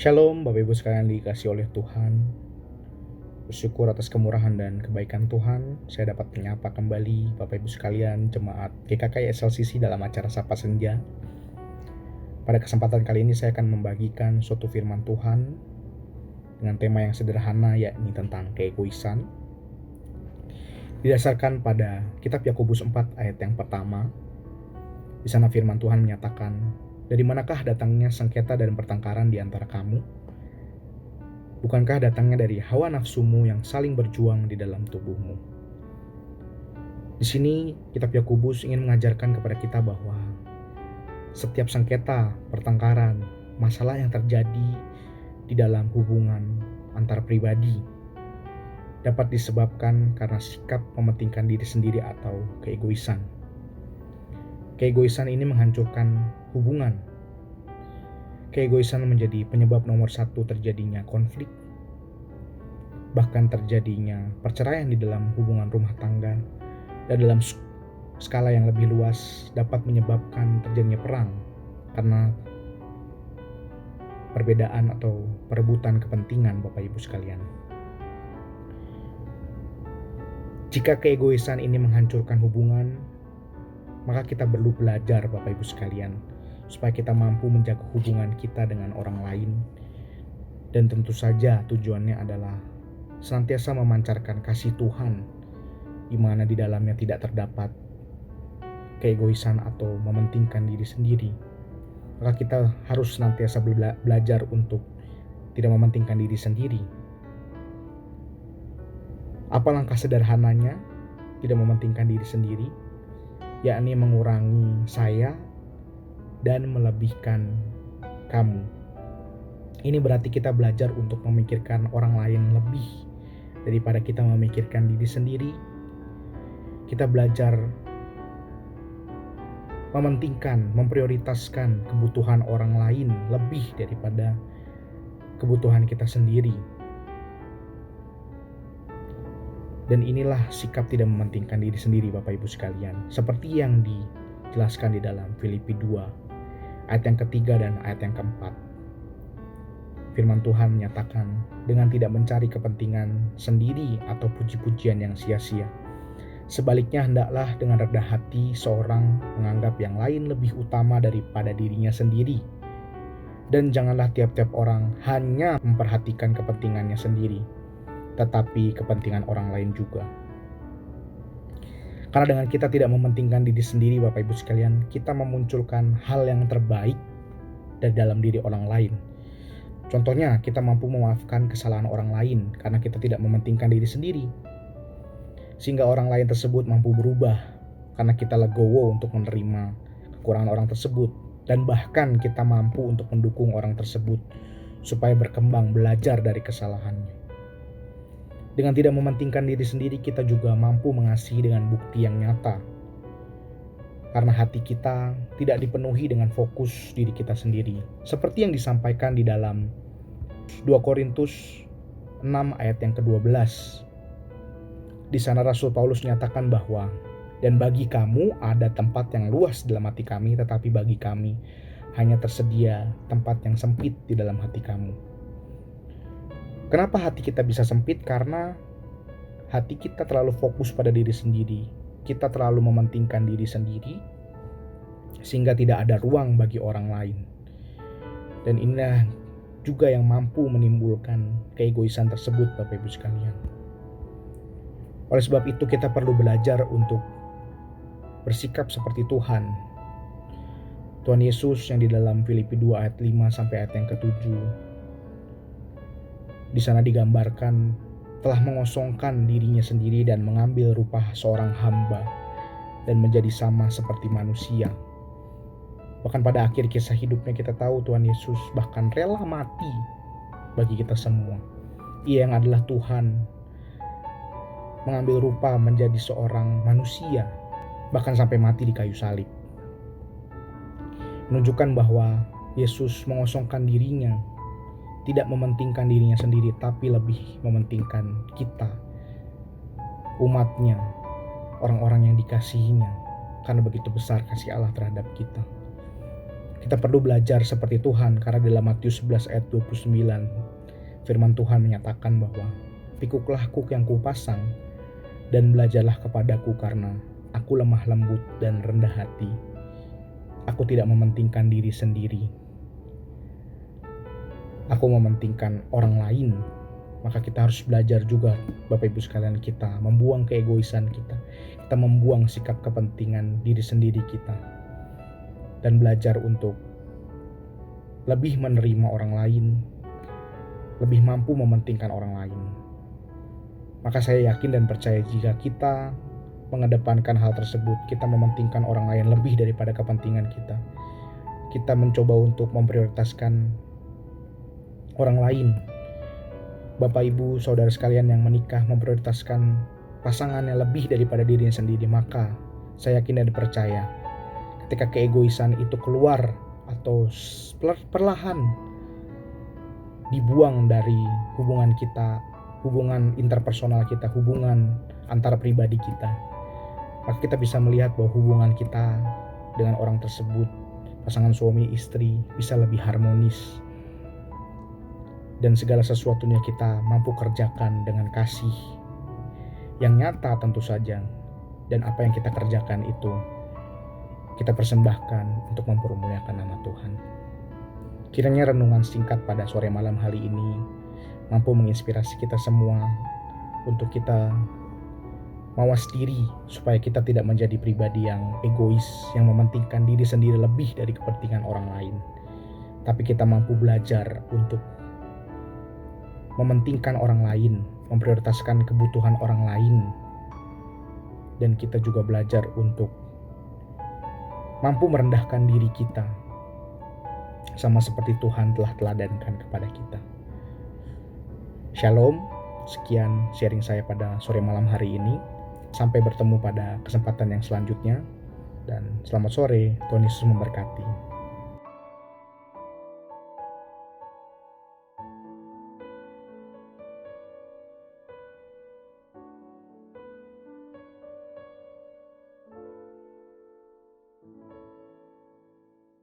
Shalom Bapak Ibu sekalian dikasih oleh Tuhan. Bersyukur atas kemurahan dan kebaikan Tuhan, saya dapat menyapa kembali Bapak Ibu sekalian jemaat GKKI SLCC dalam acara Sapa Senja. Pada kesempatan kali ini saya akan membagikan suatu firman Tuhan dengan tema yang sederhana, yakni tentang keegoisan. Didasarkan pada kitab Yakobus 4 ayat yang pertama. Di sana firman Tuhan menyatakan, "Dari manakah datangnya sengketa dan pertengkaran di antara kamu? Bukankah datangnya dari hawa nafsumu yang saling berjuang di dalam tubuhmu?" Di sini kitab Yakobus ingin mengajarkan kepada kita bahwa setiap sengketa, pertengkaran, masalah yang terjadi di dalam hubungan antar pribadi dapat disebabkan karena sikap mementingkan diri sendiri atau keegoisan. Keegoisan ini menghancurkan hubungan. Keegoisan menjadi penyebab nomor satu terjadinya konflik, bahkan terjadinya perceraian di dalam hubungan rumah tangga, dan dalam skala yang lebih luas dapat menyebabkan terjadinya perang karena perbedaan atau perebutan kepentingan Bapak Ibu sekalian. Jika keegoisan ini menghancurkan hubungan, maka kita perlu belajar Bapak Ibu sekalian, supaya kita mampu menjaga hubungan kita dengan orang lain. Dan tentu saja tujuannya adalah senantiasa memancarkan kasih Tuhan, di mana di dalamnya tidak terdapat keegoisan atau mementingkan diri sendiri. Maka kita harus senantiasa belajar untuk tidak mementingkan diri sendiri. Apa langkah sederhananya tidak mementingkan diri sendiri? Yakni mengurangi saya dan melebihkan kamu. Ini berarti kita belajar untuk memikirkan orang lain lebih daripada kita memikirkan diri sendiri. Kita belajar mementingkan, memprioritaskan kebutuhan orang lain lebih daripada kebutuhan kita sendiri. Dan inilah sikap tidak mementingkan diri sendiri Bapak Ibu sekalian, seperti yang dijelaskan di dalam Filipi 2 ayat yang ketiga dan ayat yang keempat. Firman Tuhan menyatakan, dengan tidak mencari kepentingan sendiri atau puji-pujian yang sia-sia. Sebaliknya hendaklah dengan rendah hati seorang menganggap yang lain lebih utama daripada dirinya sendiri. Dan janganlah tiap-tiap orang hanya memperhatikan kepentingannya sendiri, tetapi kepentingan orang lain juga. Karena dengan kita tidak mementingkan diri sendiri Bapak Ibu sekalian, kita memunculkan hal yang terbaik dari dalam diri orang lain. Contohnya, kita mampu memaafkan kesalahan orang lain karena kita tidak mementingkan diri sendiri. Sehingga orang lain tersebut mampu berubah karena kita legowo untuk menerima kekurangan orang tersebut. Dan bahkan kita mampu untuk mendukung orang tersebut supaya berkembang belajar dari kesalahannya. Dengan tidak mementingkan diri sendiri, kita juga mampu mengasihi dengan bukti yang nyata. Karena hati kita tidak dipenuhi dengan fokus diri kita sendiri. Seperti yang disampaikan di dalam 2 Korintus 6 ayat yang ke-12. Di sana Rasul Paulus menyatakan bahwa, "Dan bagi kamu ada tempat yang luas dalam hati kami, tetapi bagi kami hanya tersedia tempat yang sempit di dalam hati kamu." Kenapa hati kita bisa sempit? Karena hati kita terlalu fokus pada diri sendiri. Kita terlalu mementingkan diri sendiri, sehingga tidak ada ruang bagi orang lain. Dan inilah juga yang mampu menimbulkan keegoisan tersebut Bapak Ibu sekalian. Oleh sebab itu kita perlu belajar untuk bersikap seperti Tuhan. Tuhan Yesus yang di dalam Filipi 2 ayat 5 sampai ayat yang ke-7. Di sana digambarkan telah mengosongkan dirinya sendiri dan mengambil rupa seorang hamba dan menjadi sama seperti manusia. Bahkan pada akhir kisah hidupnya kita tahu Tuhan Yesus bahkan rela mati bagi kita semua. Ia yang adalah Tuhan mengambil rupa menjadi seorang manusia, bahkan sampai mati di kayu salib. Menunjukkan bahwa Yesus mengosongkan dirinya, tidak mementingkan dirinya sendiri, tapi lebih mementingkan kita, umatnya, orang-orang yang dikasihinya, karena begitu besar kasih Allah terhadap kita. Kita perlu belajar seperti Tuhan, karena dalam Matius 11 ayat 29 firman Tuhan menyatakan bahwa pikuklah kuk yang kupasang dan belajarlah kepadaku, karena aku lemah lembut dan rendah hati. Aku tidak mementingkan diri sendiri, aku mementingkan orang lain. Maka kita harus belajar juga, Bapak Ibu sekalian, kita membuang keegoisan kita membuang sikap kepentingan diri sendiri kita, dan belajar untuk lebih menerima orang lain, lebih mampu mementingkan orang lain. Maka saya yakin dan percaya jika kita mengedepankan hal tersebut, kita mementingkan orang lain lebih daripada kepentingan kita. Kita mencoba untuk memprioritaskan orang lain. Bapak, Ibu, Saudara sekalian yang menikah memprioritaskan pasangannya lebih daripada dirinya sendiri, maka saya yakin dan percaya ketika keegoisan itu keluar atau perlahan dibuang dari hubungan kita, hubungan interpersonal kita, hubungan antara pribadi kita, maka kita bisa melihat bahwa hubungan kita dengan orang tersebut, pasangan suami istri, bisa lebih harmonis. Dan segala sesuatunya kita mampu kerjakan dengan kasih yang nyata tentu saja. Dan apa yang kita kerjakan itu kita persembahkan untuk mempermuliakan nama Tuhan. Kiranya renungan singkat pada sore malam hari ini mampu menginspirasi kita semua untuk kita mawas diri, supaya kita tidak menjadi pribadi yang egois, yang mementingkan diri sendiri lebih dari kepentingan orang lain. Tapi kita mampu belajar untuk mementingkan orang lain, memprioritaskan kebutuhan orang lain. Dan kita juga belajar untuk mampu merendahkan diri kita, sama seperti Tuhan telah teladankan kepada kita. Shalom, sekian sharing saya pada sore malam hari ini. Sampai bertemu pada kesempatan yang selanjutnya. Dan selamat sore, Tuhan Yesus memberkati.